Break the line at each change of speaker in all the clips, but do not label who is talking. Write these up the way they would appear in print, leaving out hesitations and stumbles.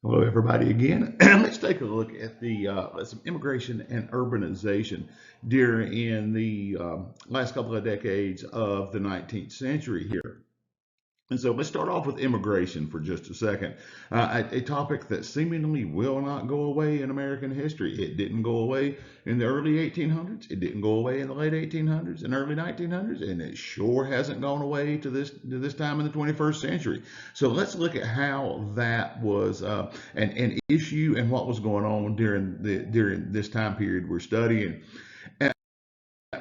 Hello, everybody, again. Let's take a look at the some immigration and urbanization during the last couple of decades of the 19th century here. And so let's start off with immigration for just a second. A topic that seemingly will not go away in American history. It didn't go away in the early 1800s. It didn't go away in the late 1800s and early 1900s, and it sure hasn't gone away to this time in the 21st century. So let's look at how that was an issue and what was going on during this time period we're studying.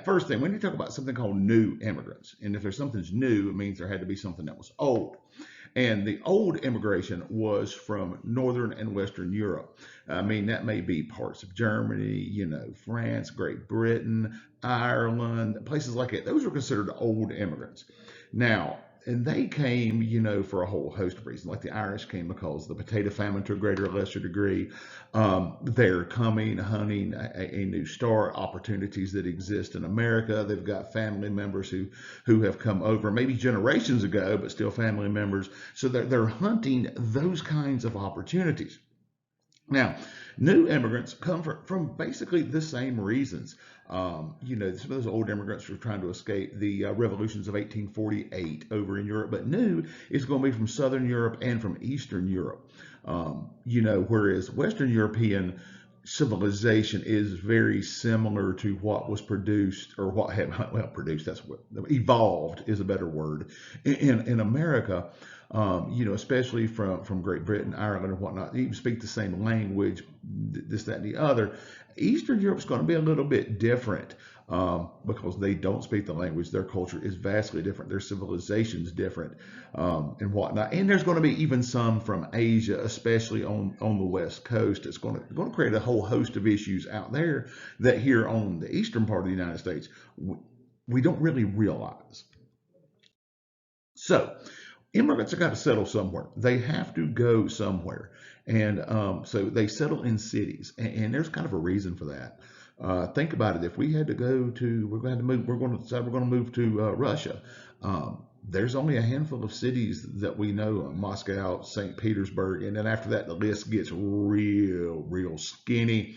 First thing, when you talk about something called new immigrants, and if there's something's new, it means there had to be something that was old. And the old immigration was from Northern and Western Europe. I mean, that may be parts of Germany, France, Great Britain, Ireland, places like that. Those were considered old immigrants. Now, and they came, for a whole host of reasons. Like the Irish came because of the potato famine to a greater or lesser degree. They're coming, hunting a new start, opportunities that exist in America. They've got family members who have come over maybe generations ago, but still family members. So they're hunting those kinds of opportunities. Now, new immigrants come from basically the same reasons. Some of those old immigrants were trying to escape the revolutions of 1848 over in Europe, but new is going to be from Southern Europe and from Eastern Europe. Whereas Western European civilization is very similar to what was produced or what had produced, that's what evolved is a better word, in America. Especially from Great Britain, Ireland, and whatnot. You even speak the same language, this, that, and the other. Eastern Europe's going to be a little bit different because they don't speak the language. Their culture is vastly different. Their civilization's different and whatnot. And there's going to be even some from Asia, especially on the West Coast. It's going to create a whole host of issues out there that here on the eastern part of the United States, we don't really realize. So, immigrants have got to settle somewhere. They have to go somewhere. And so they settle in cities. And there's kind of a reason for that. Think about it. If we had to go to, we're going to move, we're going to decide we're going to move to Russia. There's only a handful of cities that we know: Moscow, St. Petersburg, and then after that, the list gets real skinny.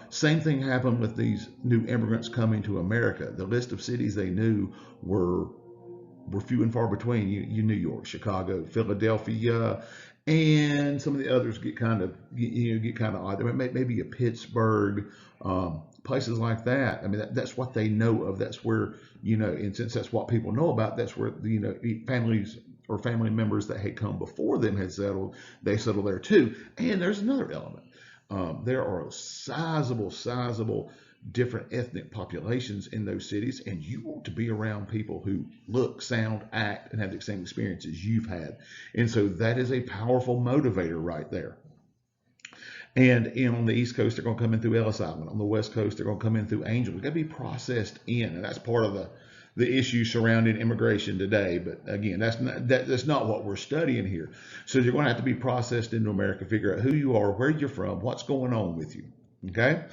Same thing happened with these new immigrants coming to America. The list of cities they knew were few and far between. New York, Chicago, Philadelphia, and some of the others get kind of odd. Maybe a Pittsburgh, places like that. I mean, that's what they know of. That's where and since that's what people know about, that's where families or family members that had come before them had settled. They settled there too. And there's another element. There are sizable different ethnic populations in those cities, and you want to be around people who look, sound, act, and have the same experiences you've had. And so that is a powerful motivator right there. And on the East Coast, they're going to come in through Ellis Island. On the West Coast, they're going to come in through Angel. It's got to be processed in, and that's part of the issue surrounding immigration today. But again, that's not what we're studying here. So you're going to have to be processed into America, figure out who you are, where you're from, what's going on with you. Okay.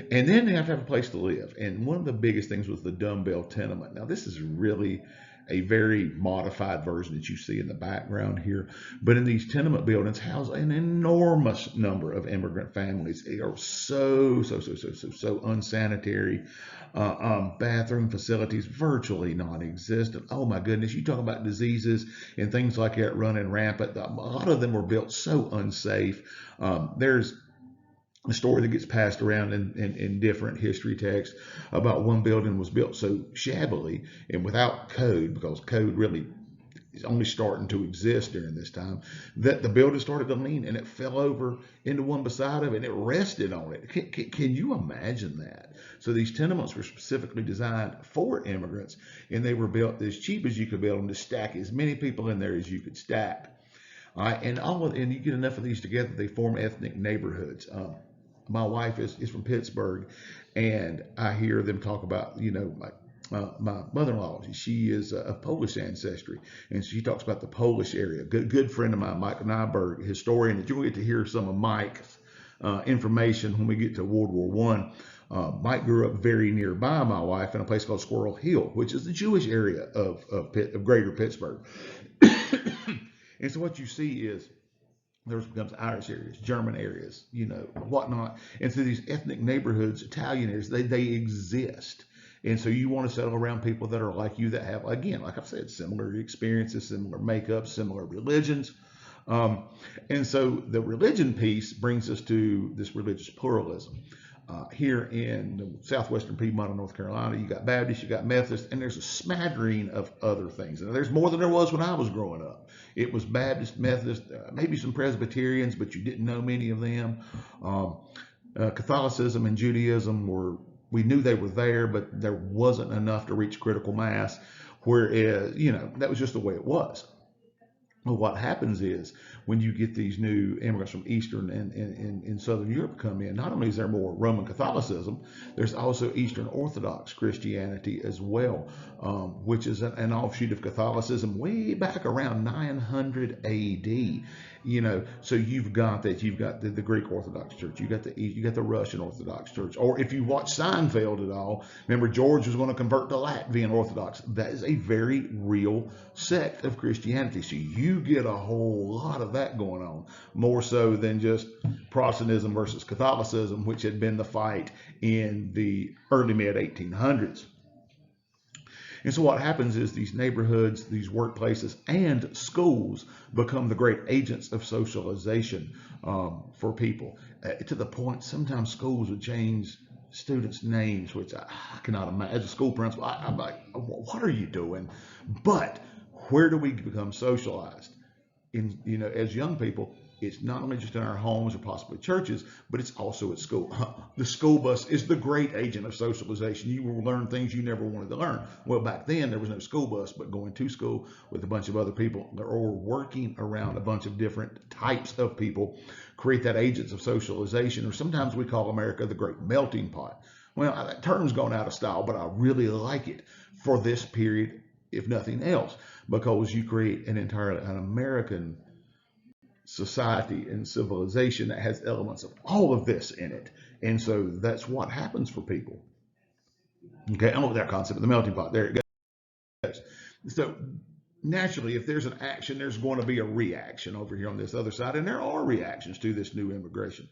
And then they have to have a place to live. And one of the biggest things was the dumbbell tenement. Now, this is really a very modified version that you see in the background here. But in these tenement buildings house an enormous number of immigrant families. They are so unsanitary. Bathroom facilities virtually non-existent. Oh my goodness, you talk about diseases and things like that running rampant. A lot of them were built so unsafe. There's a story that gets passed around in different history texts about one building was built so shabbily and without code, because code really is only starting to exist during this time, that the building started to lean and it fell over into one beside of it and it rested on it. Can you imagine that? So these tenements were specifically designed for immigrants, and they were built as cheap as you could build them to stack as many people in there as you could stack. All right, and you get enough of these together, they form ethnic neighborhoods. My wife is from Pittsburgh, and I hear them talk about, my mother-in-law. She is of Polish ancestry, and she talks about the Polish area. Good friend of mine, Mike Nyberg, historian, that you'll get to hear some of Mike's information when we get to World War One. Mike grew up very nearby my wife in a place called Squirrel Hill, which is the Jewish area of greater Pittsburgh. And so what you see is There's becomes Irish areas, German areas, whatnot. And so these ethnic neighborhoods, Italian areas, they exist. And so you want to settle around people that are like you, that have, again, like I've said, similar experiences, similar makeup, similar religions. Um, and so the religion piece brings us to this religious pluralism. Here in the southwestern Piedmont of North Carolina, you got Baptist, you got Methodist, and there's a smattering of other things. And there's more than there was when I was growing up. It was Baptist, Methodist, maybe some Presbyterians, but you didn't know many of them. Um, Catholicism and Judaism we knew they were there, but there wasn't enough to reach critical mass. Whereas, that was just the way it was. Well, what happens is when you get these new immigrants from Eastern and Southern Europe come in, not only is there more Roman Catholicism, there's also Eastern Orthodox Christianity as well, which is an offshoot of Catholicism way back around 900 AD. So you've got the Greek Orthodox Church, you got the Russian Orthodox Church, or if you watch Seinfeld at all, remember George was going to convert to Latvian Orthodox. That is a very real sect of Christianity. So you get a whole lot of that going on, more so than just Protestantism versus Catholicism, which had been the fight in the early mid 1800s. And so what happens is these neighborhoods, these workplaces, and schools become the great agents of socialization for people, to the point sometimes schools would change students' names, which I cannot imagine. As a school principal, I'm like, what are you doing? But where do we become socialized? As young people, it's not only just in our homes or possibly churches, but it's also at school. The school bus is the great agent of socialization. You will learn things you never wanted to learn. Well, back then there was no school bus, but going to school with a bunch of other people or working around a bunch of different types of people create that agents of socialization, or sometimes we call America the great melting pot. Well, that term's gone out of style, but I really like it for this period, if nothing else, because you create an American society and civilization that has elements of all of this in it. And so that's what happens for people. Okay, I know that concept of the melting pot. There it goes. So naturally, if there's an action, there's going to be a reaction over here on this other side. And there are reactions to this new immigration.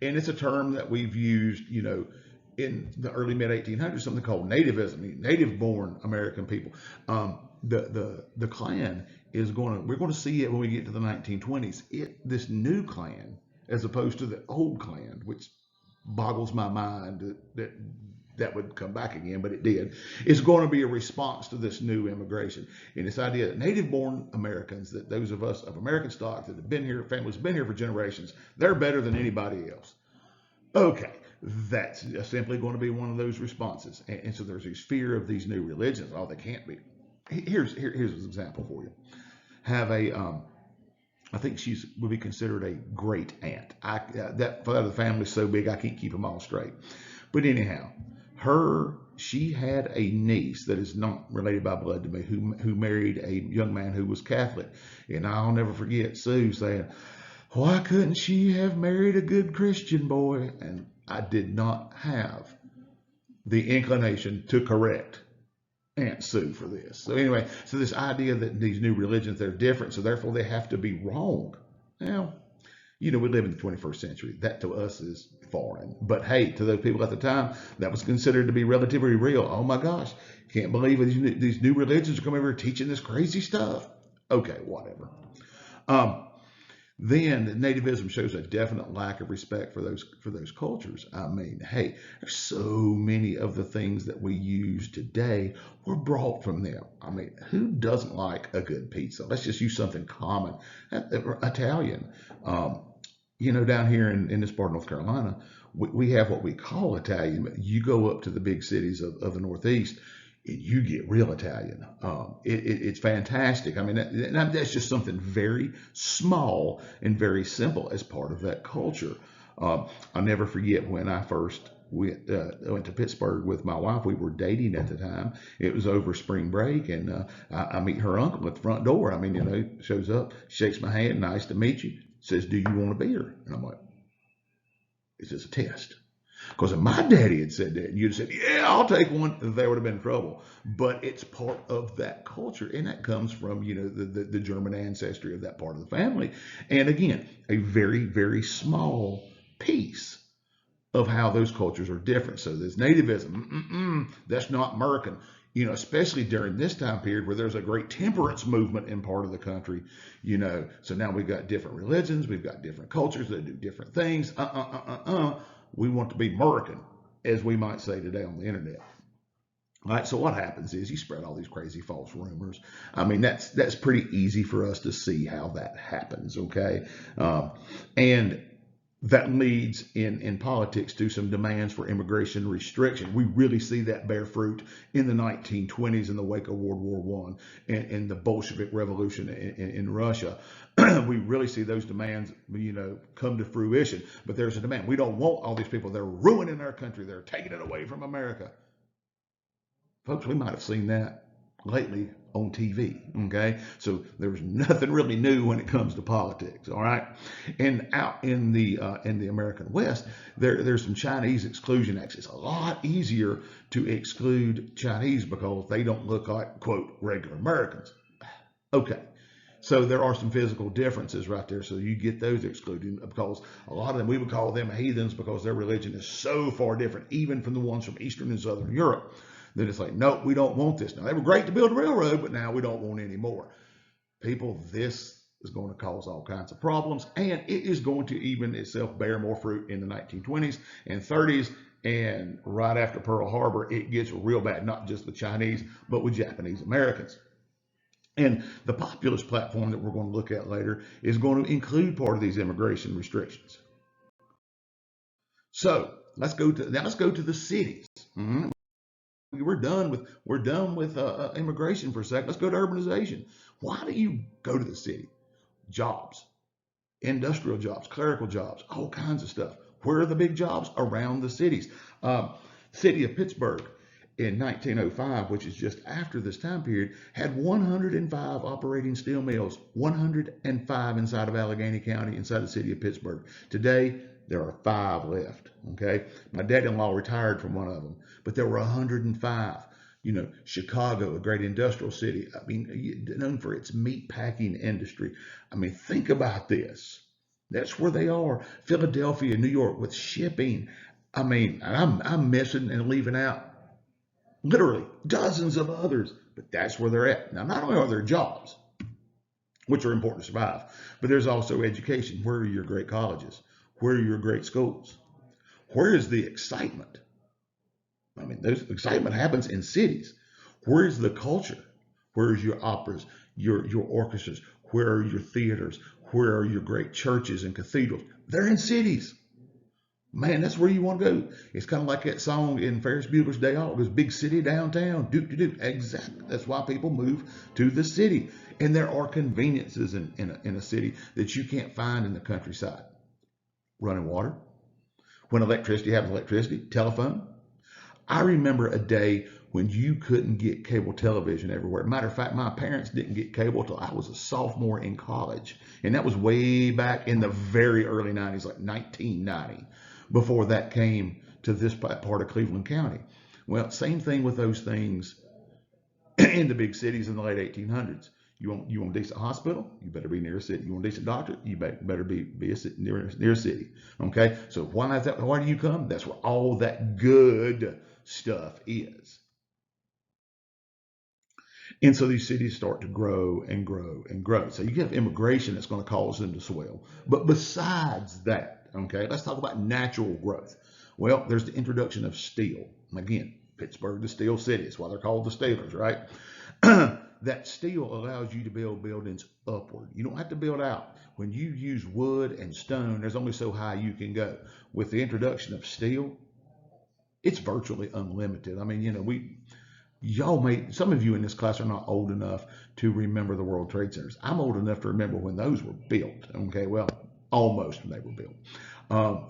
And it's a term that we've used, in the early mid 1800s, something called nativism, native-born American people. The Klan we're going to see it when we get to the 1920s. This new Klan, as opposed to the old Klan, which boggles my mind that would come back again, but it did, is going to be a response to this new immigration. And this idea that native-born Americans, that those of us of American stock that have been here, families have been here for generations, they're better than anybody else. Okay, that's simply going to be one of those responses. And so there's this fear of these new religions. Oh, they can't be. Here's an example for you. Have I think would be considered a great aunt. That the family's so big I can't keep them all straight. But anyhow, she had a niece that is not related by blood to me, who married a young man who was Catholic. And I'll never forget Sue saying, "Why couldn't she have married a good Christian boy?" And I did not have the inclination to correct Aunt Sue for this. So anyway, so this idea that these new religions, they're different, so therefore they have to be wrong. Now, we live in the 21st century. That to us is foreign. But hey, to those people at the time, that was considered to be relatively real. Oh my gosh, can't believe these new religions are coming over teaching this crazy stuff. Okay, whatever. Then nativism shows a definite lack of respect for those cultures. I mean, hey, there's so many of the things that we use today were brought from them. I mean, who doesn't like a good pizza? Let's just use something common. Italian. Down here in this part of North Carolina, we have what we call Italian, but you go up to the big cities of the Northeast, and you get real Italian. It's fantastic. I mean, that's just something very small and very simple as part of that culture. I'll never forget when I first went to Pittsburgh with my wife. We were dating at the time. It was over spring break, and I meet her uncle at the front door. I mean, shows up, shakes my hand, "Nice to meet you." Says, "Do you want a beer?" And I'm like, "Is this a test?" Because if my daddy had said that, and you'd have said, yeah, I'll take one, there would have been trouble. But it's part of that culture, and that comes from, the German ancestry of that part of the family. And again, a very, very small piece of how those cultures are different. So there's nativism. That's not American. Especially during this time period where there's a great temperance movement in part of the country, So now we've got different religions, we've got different cultures that do different things. We want to be American, as we might say today on the internet. All right, so what happens is you spread all these crazy false rumors. I mean, that's pretty easy for us to see how that happens, okay? And that leads in politics to some demands for immigration restriction. We really see that bear fruit in the 1920s in the wake of World War I and the Bolshevik Revolution in Russia. We really see those demands, come to fruition. But there's a demand. We don't want all these people. They're ruining our country. They're taking it away from America. Folks, we might have seen that lately on TV, okay? So there's nothing really new when it comes to politics, all right? And out in the American West, there's some Chinese exclusion acts. It's a lot easier to exclude Chinese because they don't look like, quote, regular Americans. Okay. So there are some physical differences right there. So you get those excluded because a lot of them, we would call them heathens because their religion is so far different, even from the ones from Eastern and Southern Europe. Then it's like, no, we don't want this. Now, they were great to build a railroad, but now we don't want any more. People, this is going to cause all kinds of problems, and it is going to even itself bear more fruit in the 1920s and 30s. And right after Pearl Harbor, it gets real bad, not just with Chinese, but with Japanese Americans. And the populist platform that we're going to look at later is going to include part of these immigration restrictions. So let's go to the cities. We're done with immigration for a second. Let's go to urbanization. Why do you go to the city? Jobs, industrial jobs, clerical jobs, all kinds of stuff. Where are the big jobs? Around the cities. City of Pittsburgh in 1905, which is just after this time period, had 105 operating steel mills, 105 inside of Allegheny County, inside the city of Pittsburgh. Today, there are 5 left, okay? My dad-in-law retired from one of them, but there were 105. Chicago, a great industrial city, I mean, known for its meat packing industry. I mean, think about this. That's where they are. Philadelphia, New York, with shipping. I mean, I'm missing and leaving out literally dozens of others, but that's where they're at. Now, not only are there jobs, which are important to survive, but there's also education. Where are your great colleges? Where are your great schools? Where is the excitement? I mean, there's excitement happens in cities. Where is the culture? Where is your operas, your orchestras? Where are your theaters? Where are your great churches and cathedrals? They're in cities. Man, that's where you want to go. It's kind of like that song in Ferris Bueller's Day Off, this big city downtown, doop. Exactly. That's why people move to the city. And there are conveniences in a city that you can't find in the countryside. Running water. When electricity happens, electricity, telephone. I remember a day when you couldn't get cable television everywhere. Matter of fact, my parents didn't get cable till I was a sophomore in college. And that was way back in the very early 90s, like 1990, before that came to this part of Cleveland County. Well, same thing with those things in the big cities in the late 1800s. You want a decent hospital? You better be near a city. You want a decent doctor? You better be near a city. Okay, so why do you come? That's where all that good stuff is. And so these cities start to grow and grow and grow. So you have immigration that's going to cause them to swell. But besides that, okay, let's talk about natural growth. Well, there's the introduction of steel. Again, Pittsburgh, the steel city. That's why they're called the Steelers, right? That steel allows you to build buildings upward. You don't have to build out. When you use wood and stone, there's only so high you can go. With the introduction of steel, it's virtually unlimited. I mean, some of you in this class are not old enough to remember the World Trade Centers. I'm old enough to remember when those were built. Okay, well, almost when they were built.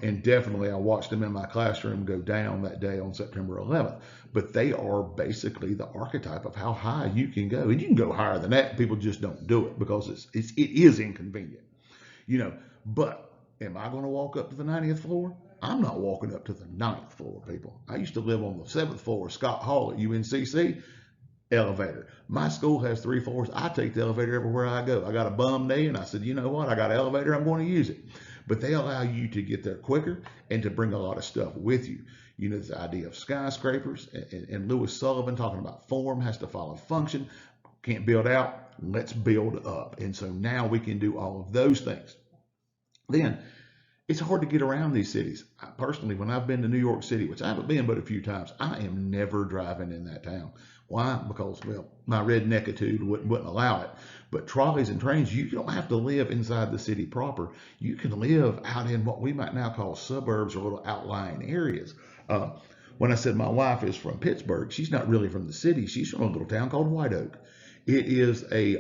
And definitely I watched them in my classroom go down that day on September 11th. But they are basically the archetype of how high you can go. And you can go higher than that. People just don't do it because it is inconvenient. But am I going to walk up to the 90th floor? I'm not walking up to the 9th floor, people. I used to live on the 7th floor of Scott Hall at UNCC. Elevator. My school has 3 floors. I take the elevator everywhere I go. I got a bum knee, and I said, you know what? I got an elevator. I'm going to use it. But they allow you to get there quicker and to bring a lot of stuff with you. You know, the idea of skyscrapers and Lewis Sullivan talking about form has to follow function. Can't build out. Let's build up. And so now we can do all of those things. Then it's hard to get around these cities. Personally, when I've been to New York City, which I haven't been but a few times, I am never driving in that town. Why? Because, well, my redneckitude wouldn't allow it. But trolleys and trains, you don't have to live inside the city proper. You can live out in what we might now call suburbs or little outlying areas. Uh, when I said my wife is from Pittsburgh, she's not really from the city. She's from a little town called White Oak. It is a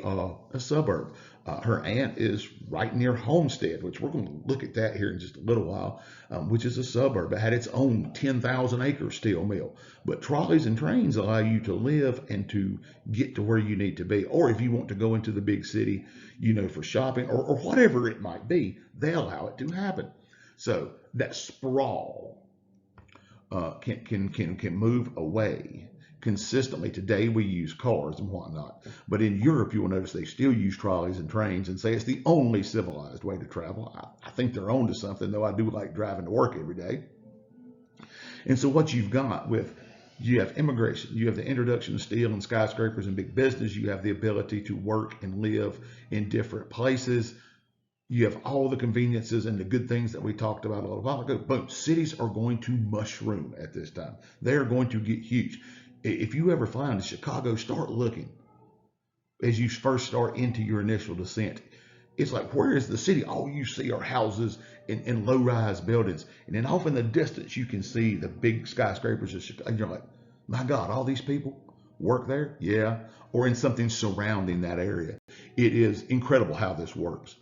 suburb. Her aunt is right near Homestead, which we're going to look at that here in just a little while, which is a suburb. It had its own 10,000 acre steel mill. But trolleys and trains allow you to live and to get to where you need to be. Or if you want to go into the big city, you know, for shopping or whatever it might be, they allow it to happen. So that sprawl can move away consistently. Today we use cars and whatnot, but in Europe you will notice they still use trolleys and trains and say it's the only civilized way to travel. I think they're on to something, though I do like driving to work every day. And so what you've got with, you have immigration, you have the introduction of steel and skyscrapers and big business, you have the ability to work and live in different places. You have all the conveniences and the good things that we talked about a little while ago. Boom, cities are going to mushroom at this time. They're going to get huge. If you ever fly into Chicago, start looking as you first start into your initial descent. It's like, where is the city? All you see are houses and low-rise buildings. And then off in the distance, you can see the big skyscrapers of Chicago. And you're like, my God, all these people work there? Yeah. Or in something surrounding that area. It is incredible how this works.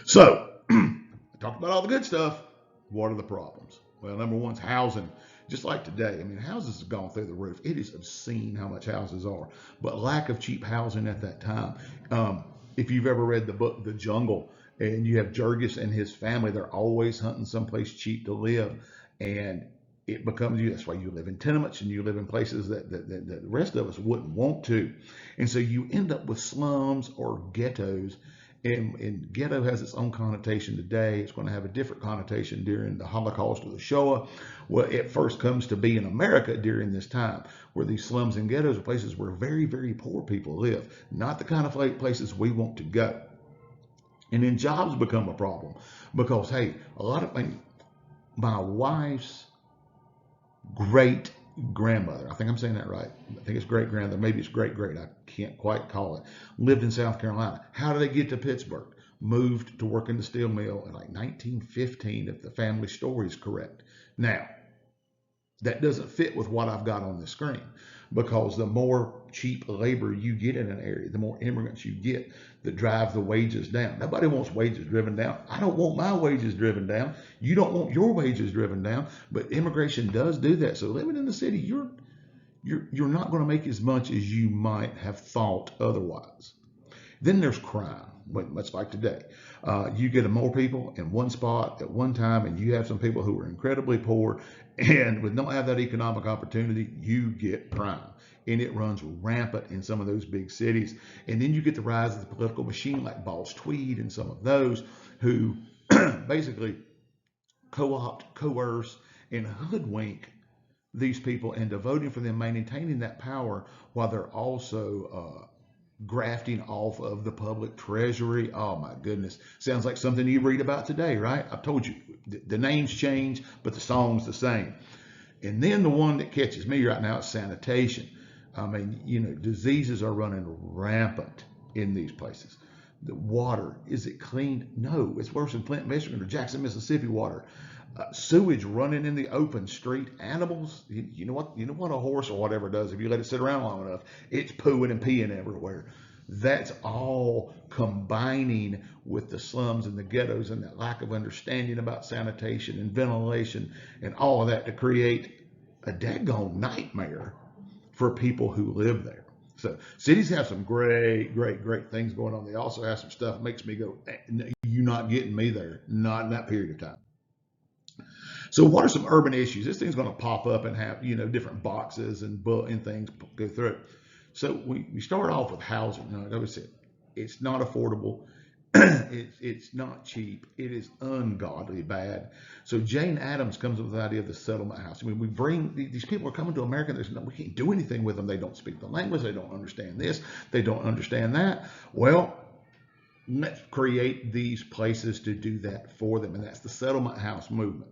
So, I talked about all the good stuff. What are the problems? Well, number one's housing. Just like today, I mean, houses have gone through the roof. It is obscene how much houses are, but lack of cheap housing at that time. If you've ever read the book The Jungle, and you have Jurgis and his family, they're always hunting someplace cheap to live, and it becomes you. That's why you live in tenements and you live in places that the rest of us wouldn't want to, and so you end up with slums or ghettos. And ghetto has its own connotation today. It's going to have a different connotation during the Holocaust or the Shoah. Well, it first comes to be in America during this time, where these slums and ghettos are places where very, very poor people live, not the kind of places we want to go. And then jobs become a problem because, hey, a lot of my wife's great grandmother, I think I'm saying that right. I think it's great grandmother, maybe it's great. I can't quite call it. Lived in South Carolina. How did they get to Pittsburgh? Moved to work in the steel mill in like 1915, if the family story is correct. Now, that doesn't fit with what I've got on the screen, because the more cheap labor you get in an area, the more immigrants you get that drive the wages down. Nobody wants wages driven down. I don't want my wages driven down. You don't want your wages driven down, but immigration does do that. So living in the city, you're not going to make as much as you might have thought otherwise. Then there's crime, much like today. You get more people in one spot at one time, and you have some people who are incredibly poor and don't have that economic opportunity. You get crime, and it runs rampant in some of those big cities. And then you get the rise of the political machine like Boss Tweed and some of those who basically co-opt, coerce, and hoodwink these people into voting for them, maintaining that power while they're also grafting off of the public treasury. Oh my goodness. Sounds like something you read about today, right? I've told you, the names change, but the song's the same. And then the one that catches me right now is sanitation. I mean, you know, diseases are running rampant in these places. The water, is it clean? No, it's worse than Flint, Michigan or Jackson, Mississippi water. Sewage running in the open street. Animals, you know what a horse or whatever does if you let it sit around long enough? It's pooing and peeing everywhere. That's all combining with the slums and the ghettos and that lack of understanding about sanitation and ventilation and all of that to create a daggone nightmare for people who live there. So cities have some great things going on. They also have some stuff that makes me go, You're not getting me there, not in that period of time. So what are some urban issues? This thing's going to pop up and have, different boxes and book and things go through it. So we start off with housing. Now, like I said, it's not affordable. It's not cheap. It is ungodly bad. So Jane Addams comes up with the idea of the settlement house. I mean, we bring these people are coming to America. We can't do anything with them. They don't speak the language. They don't understand this. They don't understand that. Well, let's create these places to do that for them, and that's the settlement house movement.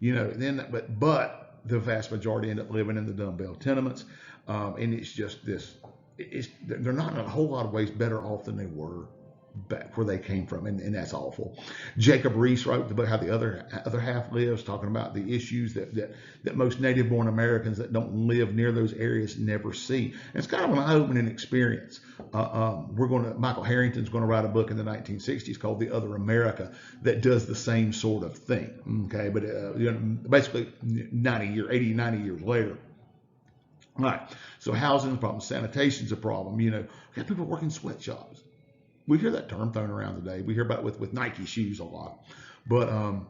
But the vast majority end up living in the dumbbell tenements, and it's just this. They're not in a whole lot of ways better off than they were back where they came from, and that's awful. Jacob Riis wrote the book How the Other Half Lives, talking about the issues that most native-born Americans that don't live near those areas never see. And it's kind of an eye-opening experience. Michael Harrington's going to write a book in the 1960s called The Other America that does the same sort of thing. Okay, but basically 80, 90 years later. All right, so housing is a problem, sanitation's a problem. We got people working sweatshops. We hear that term thrown around today. We hear about it with Nike shoes a lot. But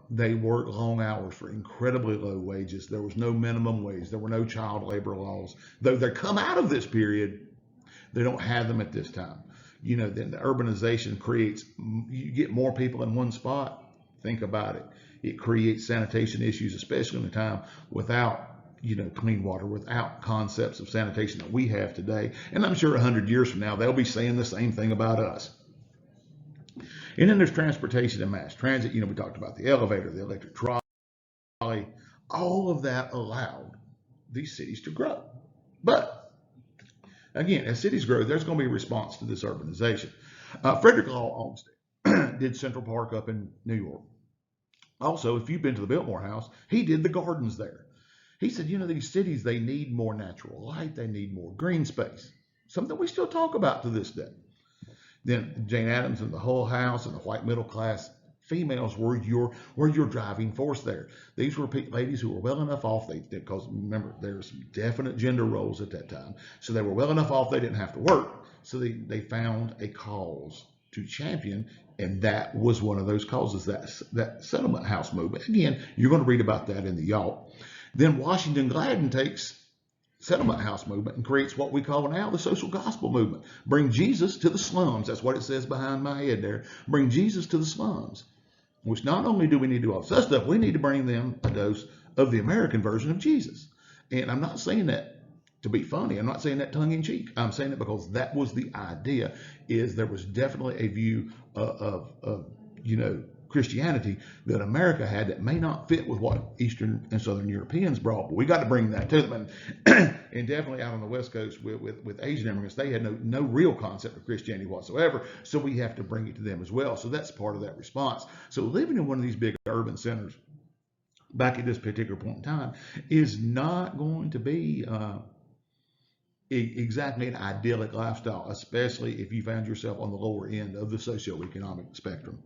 they work long hours for incredibly low wages. There was no minimum wage. There were no child labor laws. Though they come out of this period, they don't have them at this time. Then the urbanization creates, you get more people in one spot. Think about it. It creates sanitation issues, especially in a time without clean water, without concepts of sanitation that we have today. And I'm sure 100 years from now, they'll be saying the same thing about us. And then there's transportation and mass transit. We talked about the elevator, the electric trolley. All of that allowed these cities to grow. But again, as cities grow, there's going to be a response to this urbanization. Frederick Law Olmsted did Central Park up in New York. Also, if you've been to the Biltmore House, he did the gardens there. He said, these cities, they need more natural light. They need more green space. Something we still talk about to this day. Then Jane Addams and the Hull House and the white middle class females were your driving force there. These were ladies who were well enough off, because remember, there were some definite gender roles at that time. So they were well enough off they didn't have to work. So they found a cause to champion, and that was one of those causes, that settlement house movement. Again, you're going to read about that in the Yacht. Then Washington Gladden takes settlement house movement and creates what we call now the social gospel movement. Bring Jesus to the slums. That's what it says behind my head there. Bring Jesus to the slums. Which not only do we need to do all this stuff, we need to bring them a dose of the American version of Jesus. And I'm not saying that to be funny. I'm not saying that tongue in cheek. I'm saying it because that was the idea. Is there was definitely a view of Christianity that America had that may not fit with what Eastern and Southern Europeans brought, but we got to bring that to them. And definitely out on the West Coast with Asian immigrants, they had no real concept of Christianity whatsoever, so we have to bring it to them as well. So that's part of that response. So living in one of these big urban centers back at this particular point in time is not going to be exactly an idyllic lifestyle, especially if you found yourself on the lower end of the socioeconomic spectrum.